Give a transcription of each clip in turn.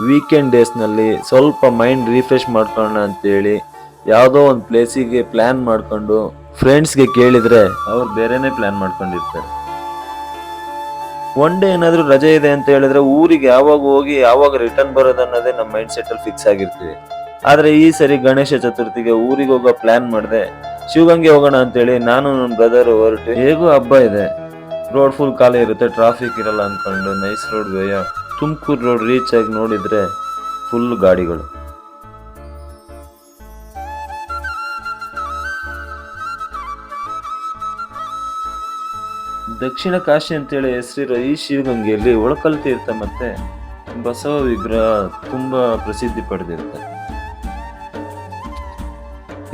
Weekend ಡೇಸ್ನಲ್ಲಿ ಸ್ವಲ್ಪ mind refresh ಮಾಡ್ಕೊಳ್ಳೋಣ ಅಂತೇಳಿ ಯಾವುದೋ ಒಂದು ಪ್ಲೇಸಿಗೆ ಪ್ಲ್ಯಾನ್ ಮಾಡಿಕೊಂಡು ಫ್ರೆಂಡ್ಸ್ಗೆ ಕೇಳಿದರೆ ಅವ್ರು ಬೇರೆನೇ ಪ್ಲ್ಯಾನ್ ಮಾಡ್ಕೊಂಡಿರ್ತಾರೆ. ಒನ್ ಡೇ ಏನಾದರೂ ರಜೆ ಇದೆ ಅಂತ ಹೇಳಿದ್ರೆ ಊರಿಗೆ ಯಾವಾಗ ಹೋಗಿ ಯಾವಾಗ ರಿಟರ್ನ್ ಬರೋದು ಅನ್ನೋದೇ ನಮ್ಮ ಮೈಂಡ್ ಸೆಟ್ಟಲ್ಲಿ ಫಿಕ್ಸ್ ಆಗಿರ್ತೀವಿ. ಆದರೆ ಈ ಸರಿ ಗಣೇಶ ಚತುರ್ಥಿಗೆ ಊರಿಗೆ ಹೋಗೋ ಪ್ಲ್ಯಾನ್ ಮಾಡಿದೆ. ಶಿವಗಂಗೆ ಹೋಗೋಣ ಅಂತೇಳಿ ನಾನು ನನ್ನ ಬ್ರದರ್ ಹೊರಟು, ಹೇಗೂ ಹಬ್ಬ ಇದೆ, ರೋಡ್ ಫುಲ್ ಖಾಲಿ ಇರುತ್ತೆ, ಟ್ರಾಫಿಕ್ ಇರಲ್ಲ ಅಂದ್ಕೊಂಡು nice road via Tumakuru road reach ಆಗಿ ನೋಡಿದ್ರೆ ಫುಲ್ ಗಾಡಿಗಳು. ದಕ್ಷಿಣ ಕಾಶಿ ಅಂತೇಳಿ ಹೆಸರಿರೋ ಈ ಶಿವಗಂಗೆಯಲ್ಲಿ ಒಳಕಲ್ ತೀರ್ಥ ಮತ್ತೆ ಬಸವ ವಿಗ್ರಹ ತುಂಬಾ ಪ್ರಸಿದ್ಧಿ ಪಡೆದಿರುತ್ತೆ.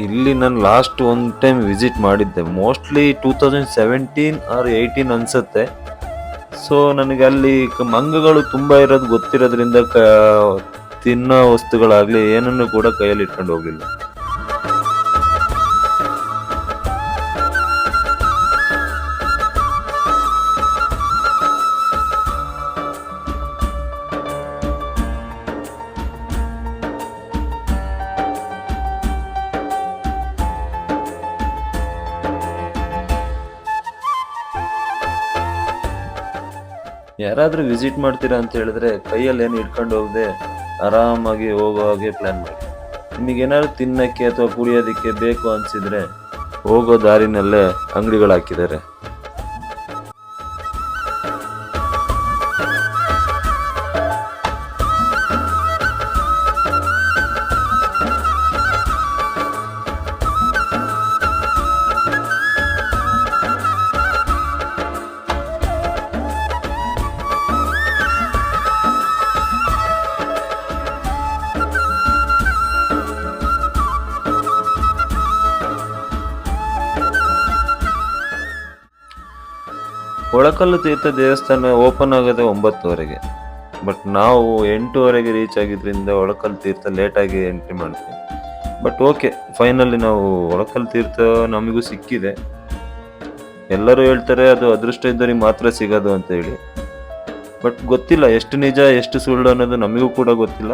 ಇಲ್ಲಿ ನಾನು ಲಾಸ್ಟ್ ಒಂದು ಟೈಮ್ ವಿಸಿಟ್ ಮಾಡಿದ್ದೆ, ಮೋಸ್ಟ್ಲಿ 2017 ಆರ್ 18 ಅನ್ಸುತ್ತೆ. ಸೊ ನನಗೆ ಅಲ್ಲಿ ಮಂಗಗಳು ತುಂಬಾ ಇರೋದು ಗೊತ್ತಿರೋದ್ರಿಂದ ತಿನ್ನೋ ವಸ್ತುಗಳಾಗ್ಲಿ ಏನನ್ನು ಕೂಡ ಕೈಯಲ್ಲಿ ಇಟ್ಕೊಂಡು ಹೋಗಿಲ್ಲ. ಯಾರಾದ್ರೂ ವಿಸಿಟ್ ಮಾಡ್ತೀರಾ ಅಂತ ಹೇಳಿದ್ರೆ ಕೈಯಲ್ಲಿ ಏನು ಇಟ್ಕೊಂಡು ಹೋಗದೆ ಆರಾಮಾಗಿ ಹೋಗೋ ಹಾಗೆ ಪ್ಲಾನ್ ಮಾಡಿ. ನಿಮಗೇನಾದ್ರು ತಿನ್ನಕ್ಕೆ ಅಥವಾ ಕುಡಿಯೋದಕ್ಕೆ ಬೇಕು ಅನ್ಸಿದ್ರೆ ಹೋಗೋ ದಾರಿನಲ್ಲೇ ಅಂಗಡಿಗಳು ಹಾಕಿದ್ದಾರೆ. ಒಳಕಲ್ಲು ತೀರ್ಥ ದೇವಸ್ಥಾನ ಓಪನ್ ಆಗೋದೇ 9:00ವರೆಗೆ. ಬಟ್ ನಾವು 8:00ವರೆಗೆ ರೀಚ್ ಆಗಿದ್ರಿಂದ ಒಳಕಲ್ಲು ತೀರ್ಥ ಲೇಟಾಗಿ ಎಂಟ್ರಿ ಮಾಡ್ತೀವಿ. ಬಟ್ ಓಕೆ, ಫೈನಲಿ ನಾವು ಒಳಕಲ್ಲು ತೀರ್ಥ ನಮಗೂ ಸಿಕ್ಕಿದೆ. ಎಲ್ಲರೂ ಹೇಳ್ತಾರೆ ಅದು ಅದೃಷ್ಟ ಇದ್ದವರಿಗೆ ಮಾತ್ರ ಸಿಗೋದು ಅಂತ ಹೇಳಿ. ಬಟ್ ಗೊತ್ತಿಲ್ಲ ಎಷ್ಟು ನಿಜ ಎಷ್ಟು ಸುಳ್ಳು ಅನ್ನೋದು ನಮಗೂ ಕೂಡ ಗೊತ್ತಿಲ್ಲ.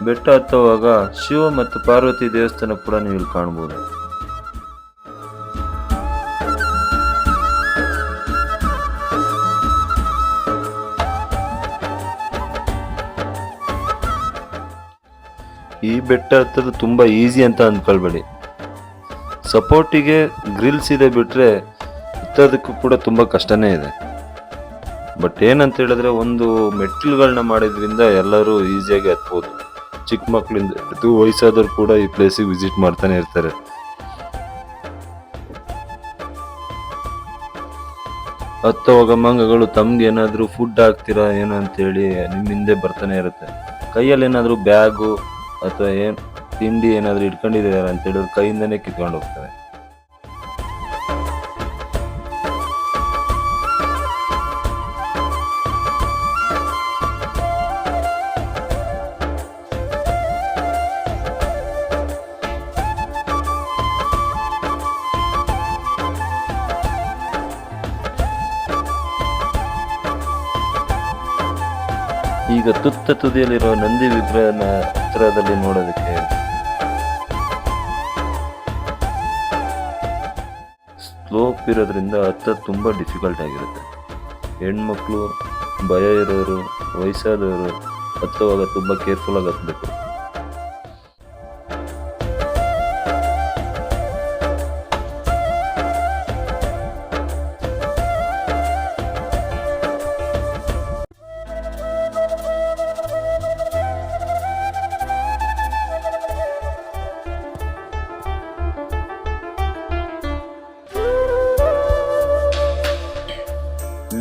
ಬೆಟ್ಟ ಹತ್ತುವಾಗ ಶಿವ ಮತ್ತು ಪಾರ್ವತಿ ದೇವಸ್ಥಾನ ಕೂಡ ನೀವು ಇಲ್ಲಿ ಕಾಣಬಹುದು. ಈ ಬೆಟ್ಟ ಹತ್ತೋದು ತುಂಬಾ ಈಸಿ ಅಂತ ಅಂದ್ಕೊಳ್ಬೇಡಿ. ಸಪೋರ್ಟಿಗೆ ಗ್ರಿಲ್ಸ್ ಇದೆ ಬಿಟ್ರೆ ಹತ್ತೋದಕ್ಕೂ ಕೂಡ ತುಂಬಾ ಕಷ್ಟನೇ ಇದೆ. ಬಟ್ ಏನಂತ ಹೇಳಿದ್ರೆ ಒಂದು ಮೆಟ್ಟಿಲುಗಳನ್ನ ಮಾಡಿದ್ರಿಂದ ಎಲ್ಲರೂ ಈಸಿಯಾಗಿ ಹತ್ಬೋದು. ಚಿಕ್ಕ ಮಕ್ಕಳಿಂದ ಹಿಡಿದು ವಯಸ್ಸಾದವ್ರು ಕೂಡ ಈ ಪ್ಲೇಸಿಗೆ ವಿಸಿಟ್ ಮಾಡ್ತಾನೆ ಇರ್ತಾರೆ. ಹತ್ತುವಾಗ ಮಂಗಗಳು ತಮ್ಗೆ ಏನಾದ್ರು ಫುಡ್ ಹಾಕ್ತೀರಾ ಏನೋ ಅಂತೇಳಿ ನಿಮ್ಮ ಹಿಂದೆ ಬರ್ತಾನೆ ಇರುತ್ತೆ. ಕೈಯಲ್ಲಿ ಏನಾದ್ರು ಬ್ಯಾಗು ಅಥವಾ ತಿಂಡಿ ಏನಾದ್ರು ಇಟ್ಕೊಂಡಿದ್ದೀರ ಅಂತ ಹೇಳಿದ್ರೆ ಕೈಯಿಂದನೇ ಕಿತ್ಕೊಂಡು ಹೋಗ್ತಾರೆ. ಈಗ ತುತ್ತ ತುದಿಯಲ್ಲಿರೋ ನಂದಿ ವಿಗ್ರಹನ ಹತ್ತಿರದಲ್ಲಿ ನೋಡೋದಕ್ಕೆ ಸ್ಲೋಪ್ ಇರೋದ್ರಿಂದ ಹತ್ತೋದು ತುಂಬ ಡಿಫಿಕಲ್ಟ್ ಆಗಿರುತ್ತೆ. ಹೆಣ್ಮಕ್ಳು, ಭಯ ಇರೋರು, ವಯಸ್ಸಾದವರು ಹತ್ತುವಾಗ ತುಂಬ ಕೇರ್ಫುಲ್ಲಾಗಿ ಹತ್ತಬೇಕು.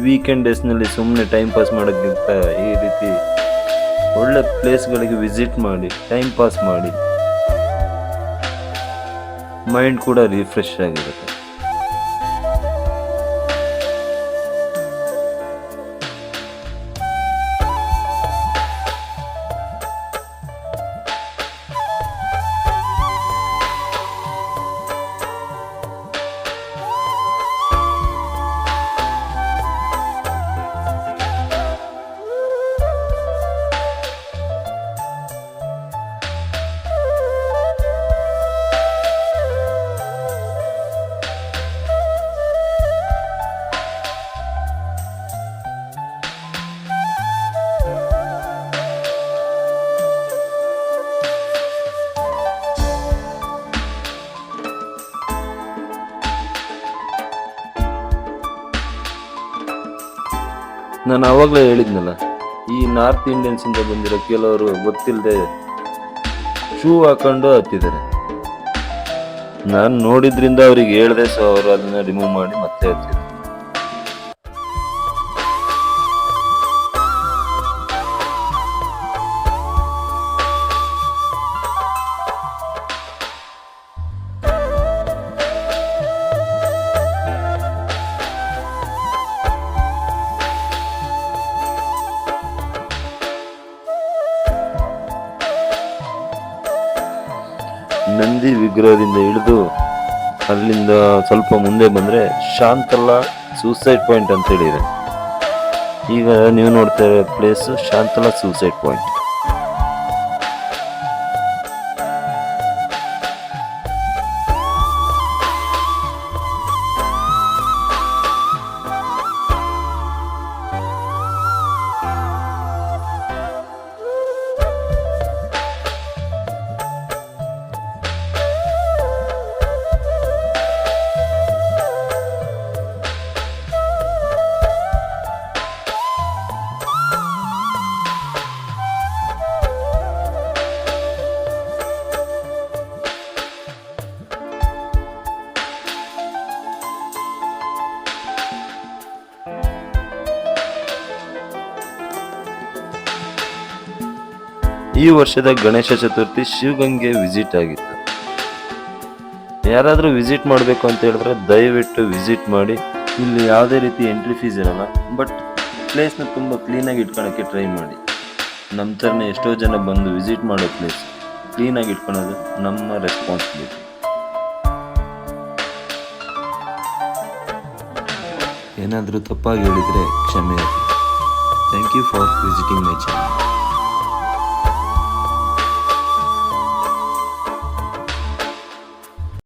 ವೀಕೆಂಡ್ ಡೇಸ್ನಲ್ಲಿ ಸುಮ್ಮನೆ ಟೈಮ್ ಪಾಸ್ ಮಾಡೋಕ್ಕಿಂತ ಈ ರೀತಿ ಒಳ್ಳೆ ಪ್ಲೇಸ್ಗಳಿಗೆ ವಿಸಿಟ್ ಮಾಡಿ ಟೈಮ್ ಪಾಸ್ ಮಾಡಿ ಮೈಂಡ್ ಕೂಡ ರಿಫ್ರೆಶ್ ಆಗಿರುತ್ತೆ. ನಾನು ಆವಾಗಲೇ ಹೇಳಿದ್ನಲ್ಲ, ಈ ನಾರ್ತ್ ಇಂಡಿಯನ್ಸಿಂದ ಬಂದಿರೋ ಕೆಲವರು ಗೊತ್ತಿಲ್ಲದೆ ಶೂ ಹಾಕೊಂಡು ಹತ್ತಿದ್ದಾರೆ. ನಾನು ನೋಡಿದ್ರಿಂದ ಅವ್ರಿಗೆ ಹೇಳ್ದೆ, ಸೊ ಅವರು ಅದನ್ನ ರಿಮೂವ್ ಮಾಡಿ ಮತ್ತೆ ಹತ್ತಿದ್ರು. ನಂದಿ ವಿಗ್ರಹದಿಂದ ಇಳಿದು ಅಲ್ಲಿಂದ ಸ್ವಲ್ಪ ಮುಂದೆ ಬಂದರೆ ಶಾಂತಲಾ ಸೂಸೈಡ್ ಪಾಯಿಂಟ್ ಅಂತ ಹೇಳಿದೆ. ಈಗ ನೀವು ನೋಡ್ತಾ ಇರೋ ಪ್ಲೇಸ್ ಶಾಂತಲಾ ಸೂಸೈಡ್ ಪಾಯಿಂಟ್. ಈ ವರ್ಷದ ಗಣೇಶ ಚತುರ್ಥಿ ಶಿವಗಂಗೆ ವಿಸಿಟ್ ಆಗಿತ್ತು. ಯಾರಾದರೂ ವಿಸಿಟ್ ಮಾಡಬೇಕು ಅಂತ ಹೇಳಿದ್ರೆ ದಯವಿಟ್ಟು ವಿಸಿಟ್ ಮಾಡಿ. ಇಲ್ಲಿ ಯಾವುದೇ ರೀತಿ ಎಂಟ್ರಿ ಫೀಸ್ ಇರಲ್ಲ, ಬಟ್ ಪ್ಲೇಸ್ನ ತುಂಬ ಕ್ಲೀನಾಗಿ ಇಟ್ಕೊಳ್ಳೋಕ್ಕೆ ಟ್ರೈ ಮಾಡಿ. ನಮ್ಮ ಥರನೇ ಎಷ್ಟೋ ಜನ ಬಂದು ವಿಸಿಟ್ ಮಾಡೋ ಪ್ಲೇಸ್ ಕ್ಲೀನಾಗಿ ಇಟ್ಕೊಳ್ಳೋದು ನಮ್ಮ ರೆಸ್ಪಾನ್ಸಿಬಿಲಿಟಿ. ಏನಾದರೂ ತಪ್ಪಾಗಿ ಹೇಳಿದರೆ ಕ್ಷಮೆ. Thank you for visiting my channel.